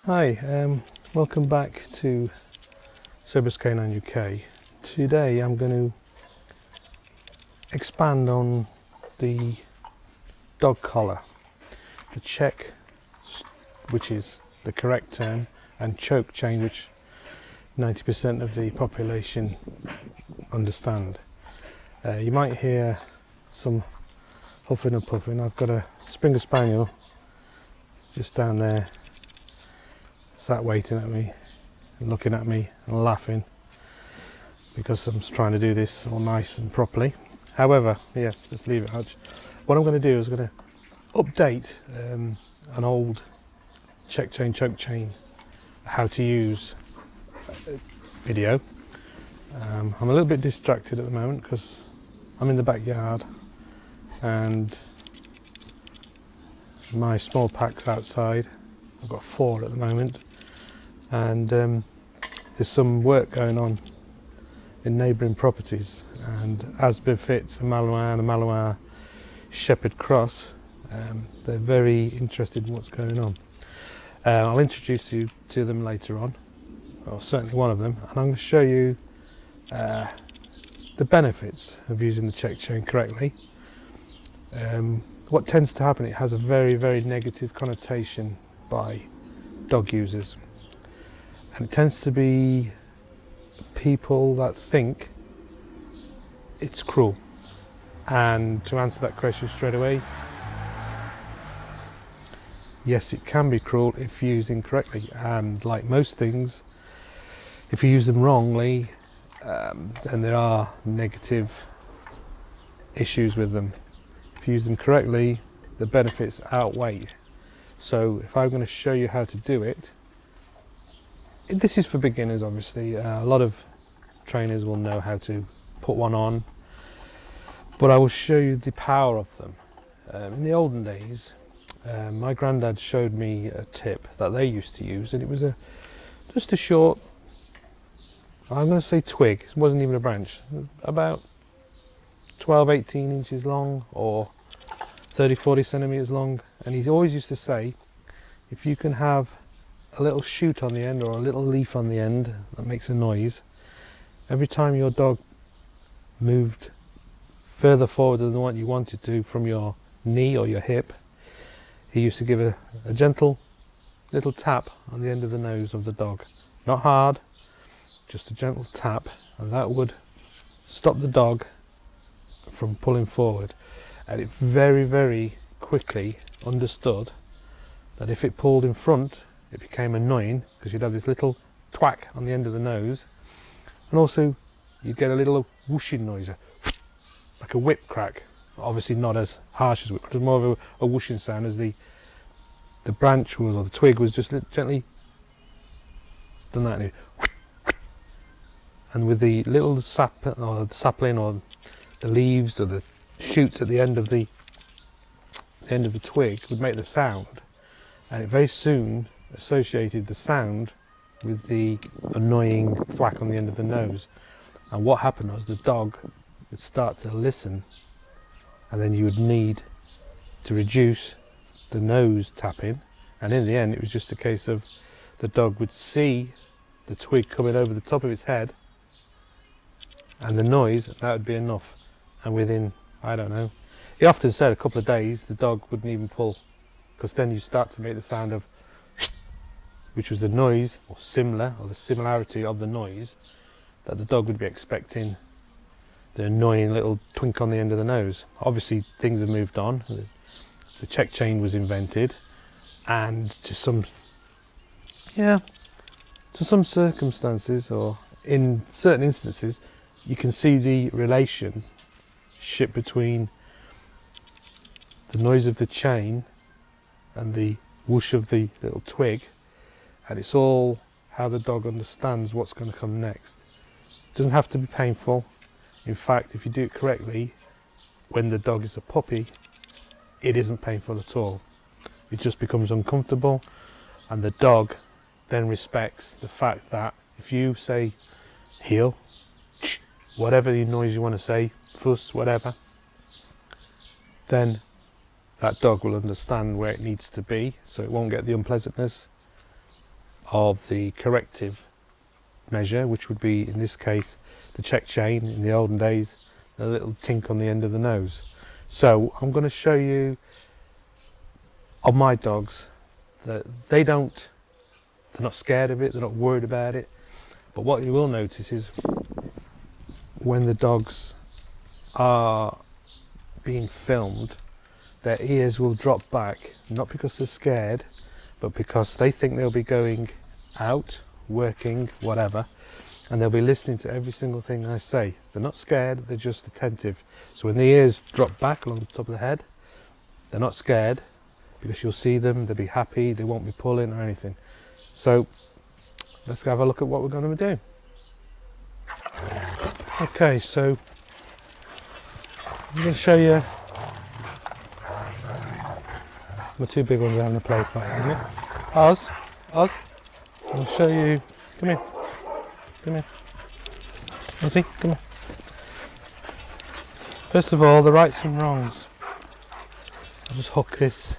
Hi, welcome back to Service Canine UK. Today I'm going to expand on the dog collar, the check, which is the correct term, and choke chain, which 90% of the population understand. You might hear some huffing and puffing. I've got a Springer Spaniel just down there, sat waiting at me and looking at me and laughing because I'm just trying to do this all nice and properly. However, yes, just leave it, Hutch. What I'm going to do is going to update an old check chain, choke chain, how to use video. I'm a little bit distracted at the moment because I'm in the backyard and my small pack's outside. I've got 4 at the moment, and there's some work going on in neighbouring properties, and as befits a Malinois and a Malinois Shepherd cross, they're very interested in what's going on. I'll introduce you to them later on, or certainly one of them, and I'm going to show you the benefits of using the check chain correctly. What tends to happen, it has a very, very negative connotation by dog users, and it tends to be people that think it's cruel. And to answer that question straight away, yes, it can be cruel if used incorrectly, and like most things, if you use them wrongly, then there are negative issues with them. If you use them correctly, the benefits outweigh. So if I'm going to show you how to do it, this is for beginners obviously. A lot of trainers will know how to put one on, but I will show you the power of them. In the olden days, my granddad showed me a tip that they used to use, and it was just a short, I'm going to say twig, it wasn't even a branch, about 12-18 inches long or 30-40 centimeters long, and he always used to say, if you can have a little shoot on the end or a little leaf on the end that makes a noise, every time your dog moved further forward than what you wanted to from your knee or your hip, he used to give a gentle little tap on the end of the nose of the dog. Not hard, just a gentle tap, and that would stop the dog from pulling forward. And it very, very quickly understood that if it pulled in front, it became annoying because you'd have this little thwack on the end of the nose, and also you'd get a little whooshing noise, like a whip crack. Obviously not as harsh as whip, but more of a whooshing sound, as the branch was, or the twig was just gently done that. And with the little sap or the sapling or the leaves or the shoots at the end of the twig would make the sound, and it very soon associated the sound with the annoying thwack on the end of the nose. And what happened was the dog would start to listen, and then you would need to reduce the nose tapping, and in the end it was just a case of the dog would see the twig coming over the top of its head and the noise, that would be enough. And within, I don't know, he often said a couple of days the dog wouldn't even pull, because then you start to make the sound of, which was the noise, or similar, or the similarity of the noise that the dog would be expecting, the annoying little twink on the end of the nose. Obviously things have moved on, the check chain was invented, and to some circumstances, or in certain instances, you can see the relationship between the noise of the chain and the whoosh of the little twig, and it's all how the dog understands what's going to come next. It doesn't have to be painful. In fact, if you do it correctly, when the dog is a puppy, it isn't painful at all. It just becomes uncomfortable, and the dog then respects the fact that if you say heel, whatever the noise you want to say, fuss, whatever, then that dog will understand where it needs to be, so it won't get the unpleasantness, of the corrective measure, which would be in this case the check chain. In the olden days, a little tink on the end of the nose. So I'm going to show you on my dogs that they're not scared of it, they're not worried about it. But what you will notice is when the dogs are being filmed, their ears will drop back, not because they're scared, but because they think they'll be going out, working, whatever, and they'll be listening to every single thing I say. They're not scared, they're just attentive. So when the ears drop back along the top of the head, they're not scared, because you'll see them, they'll be happy, they won't be pulling or anything. So let's have a look at what we're going to do. Okay, so I'm going to show you my two big ones are having a play fight, isn't it? Oz, I'll show you. Come here. Ozzy, come here. First of all, the rights and wrongs. I'll just hook this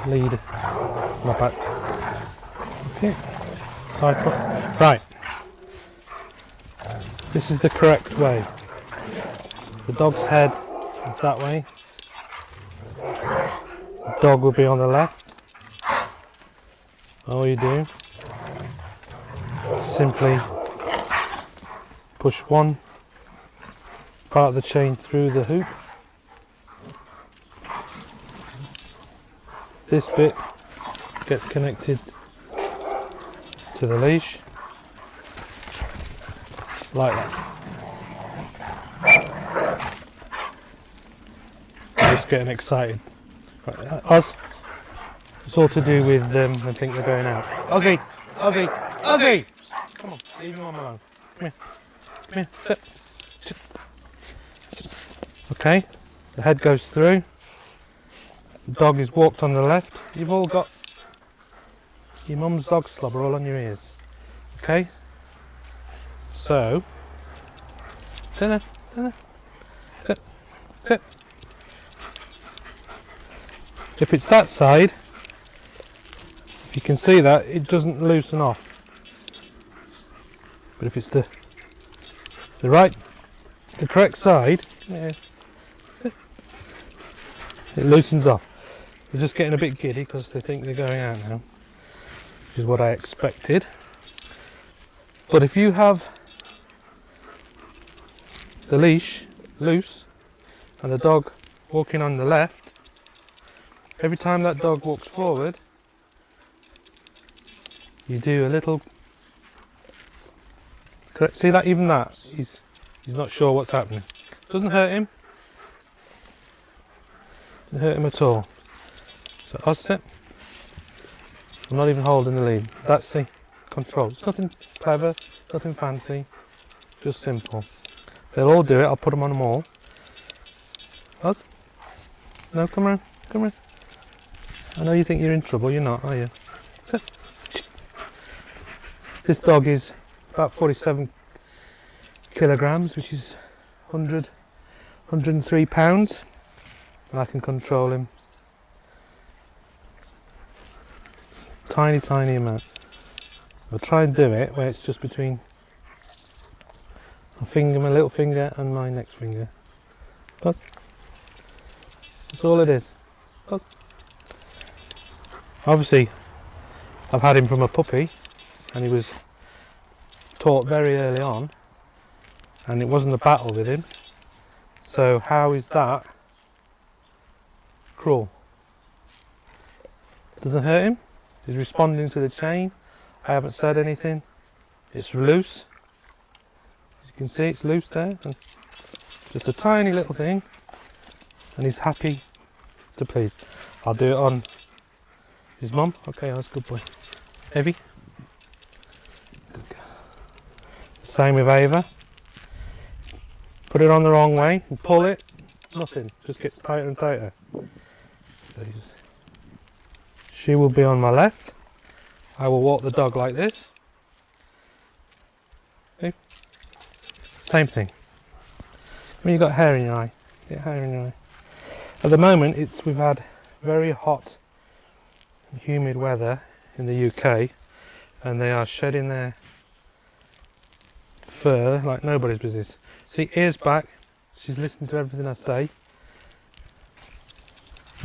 lead on my back. Okay, side foot. Right. This is the correct way. The dog's head is that way. The dog will be on the left. All you do, simply push one part of the chain through the hoop. This bit gets connected to the leash, like that. I'm just getting excited. Right, Oz, it's all to do with them. I think they're going out. Ozzy! Come on, leave him alone. Come here, sit. Okay, the head goes through. The dog is walked on the left. You've all got your mum's dog slobber all on your ears. Okay, so sit. If it's that side, if you can see that, it doesn't loosen off. But if it's the correct side, it loosens off. They're just getting a bit giddy because they think they're going out now, which is what I expected. But if you have the leash loose and the dog walking on the left, every time that dog walks forward, you do a little correct. See that? Even that, he's not sure what's happening. Doesn't hurt him. Doesn't hurt him at all. So Oz, sit. I'm not even holding the lead. That's the control. It's nothing clever, nothing fancy, just simple. They'll all do it. I'll put them on them all. Oz, no, come around. I know you think you're in trouble. You're not, are you? Sit. This dog is about 47 kilograms, which is 103 pounds, and I can control him. Tiny amount. I'll try and do it where it's just between my little finger and my next finger. That's all it is. Obviously, I've had him from a puppy, and he was taught very early on, and it wasn't a battle with him. So how is that cruel? Doesn't hurt him. He's responding to the chain. I haven't said anything. It's loose. As you can see, it's loose there. And just a tiny little thing, and he's happy to please. I'll do it on his mum. Okay, that's a good boy. Heavy. Good girl. Same with Ava. Put it on the wrong way and pull it. Nothing. Just gets tighter and tighter. So she will be on my left. I will walk the dog like this. Okay. Same thing. When you've got hair in your eye, get hair in your eye. At the moment, we've had very hot and humid weather in the UK, and they are shedding their fur like nobody's business. See, ears back, she's listening to everything I say.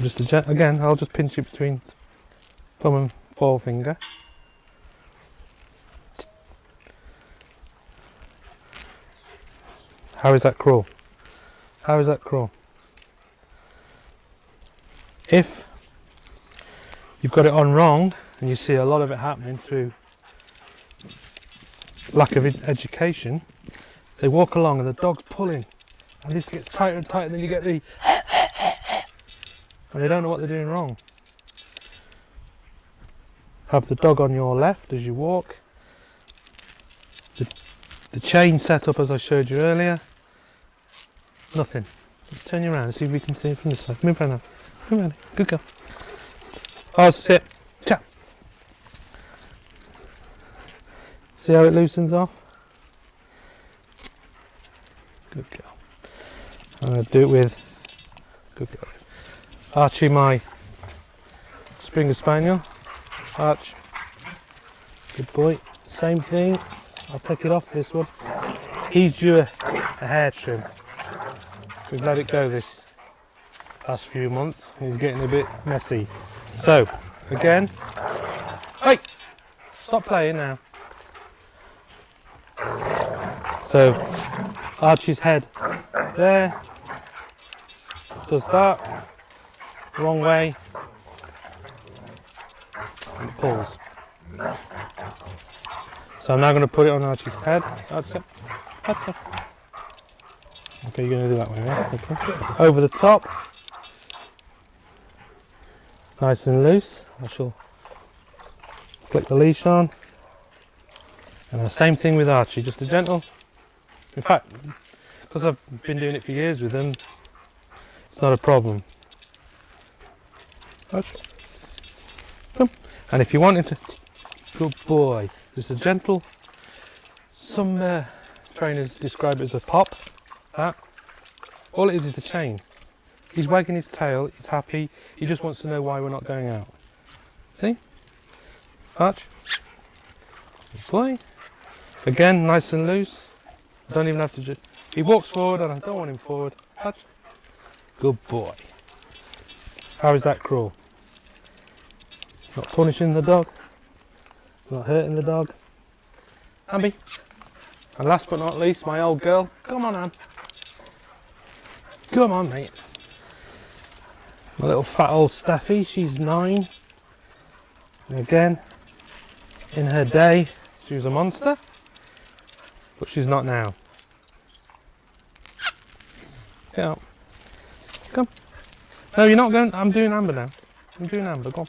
Just again, I'll just pinch it between thumb and forefinger. How is that cruel? How is that cruel? If you've got it on wrong, and you see a lot of it happening through lack of education, they walk along and the dog's pulling, and this gets tighter and tighter, and then you get the and they don't know what they're doing wrong. Have the dog on your left as you walk. The chain set up as I showed you earlier. Nothing. Let's turn you around and see if we can see it from this side. Move around now. Move around. Good girl. Oh, sit. Chat. See how it loosens off? Good girl. I'm going to do it with good girl. Archie, my Springer Spaniel. Arch. Good boy. Same thing. I'll take it off this one. He's due a hair trim. We've let it go this past few months. He's getting a bit messy. So, again. Hey! Stop playing now. So, Archie's head there. Does that. Wrong way. And it pulls. So I'm now going to put it on Archie's head. Archie. Archie. Okay, you're going to do that way, right? Okay. Over the top. Nice and loose. I shall click the leash on. And the same thing with Archie, just a gentle. In fact, because I've been doing it for years with them, it's not a problem. Archie. Come. And if you wanted to, good boy, just a gentle, some trainers describe it as a pop. That. All it is the chain. He's wagging his tail, he's happy, he just wants to know why we're not going out. See? Arch. Good boy. Again, nice and loose. I don't even have to just. He walks forward and I don't want him forward. Arch. Good boy. How is that cruel? Not punishing the dog. Not hurting the dog. Ambi. And last but not least, my old girl. Come on, Anne. Come on, mate. My little fat old Steffi, she's 9. And again, in her day, she was a monster. But she's not now. Get out. Come. No, you're not going. I'm doing Amber now. I'm doing Amber. Go on.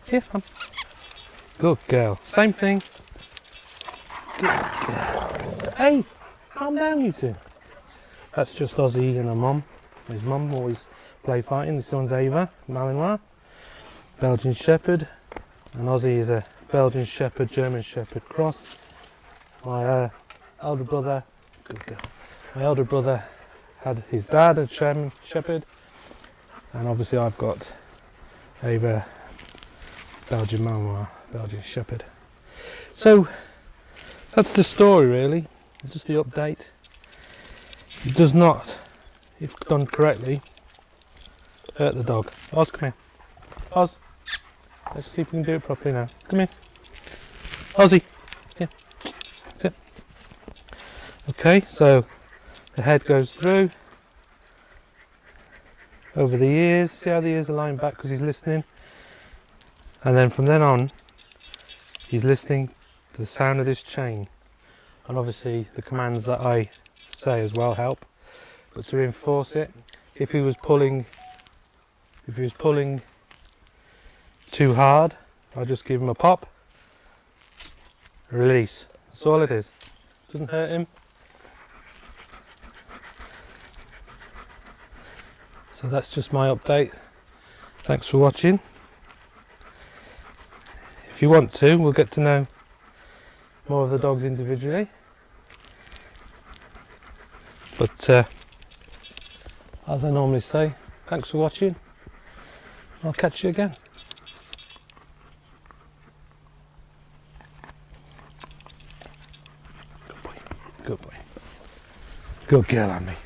Here, come. Good girl. Same thing. Good girl. Hey, calm down, you two. That's just Ozzy and her mum. His mum always play fighting. This one's Ava, Malinois, Belgian Shepherd. And Ozzy is a Belgian Shepherd, German Shepherd cross. My elder brother, good girl. My elder brother had his dad, a German Shepherd. And obviously I've got Ava, Belgian Malinois, Belgian Shepherd. So that's the story really. It's just the update. It does not, if done correctly, hurt the dog. Oz, come here. Oz. Let's see if we can do it properly now. Come here. Ozzy. Here. Sit. Okay, so the head goes through. Over the ears. See how the ears are lying back because he's listening. And then from then on, he's listening to the sound of this chain. And obviously the commands that I say as well help. But to reinforce it, if he was pulling too hard, I just give him a pop, release. That's all it is. Doesn't hurt him. So that's just my update. Thanks for watching. If you want to, we'll get to know more of the dogs individually. But as I normally say, thanks for watching. I'll catch you again. Good girl, Andy.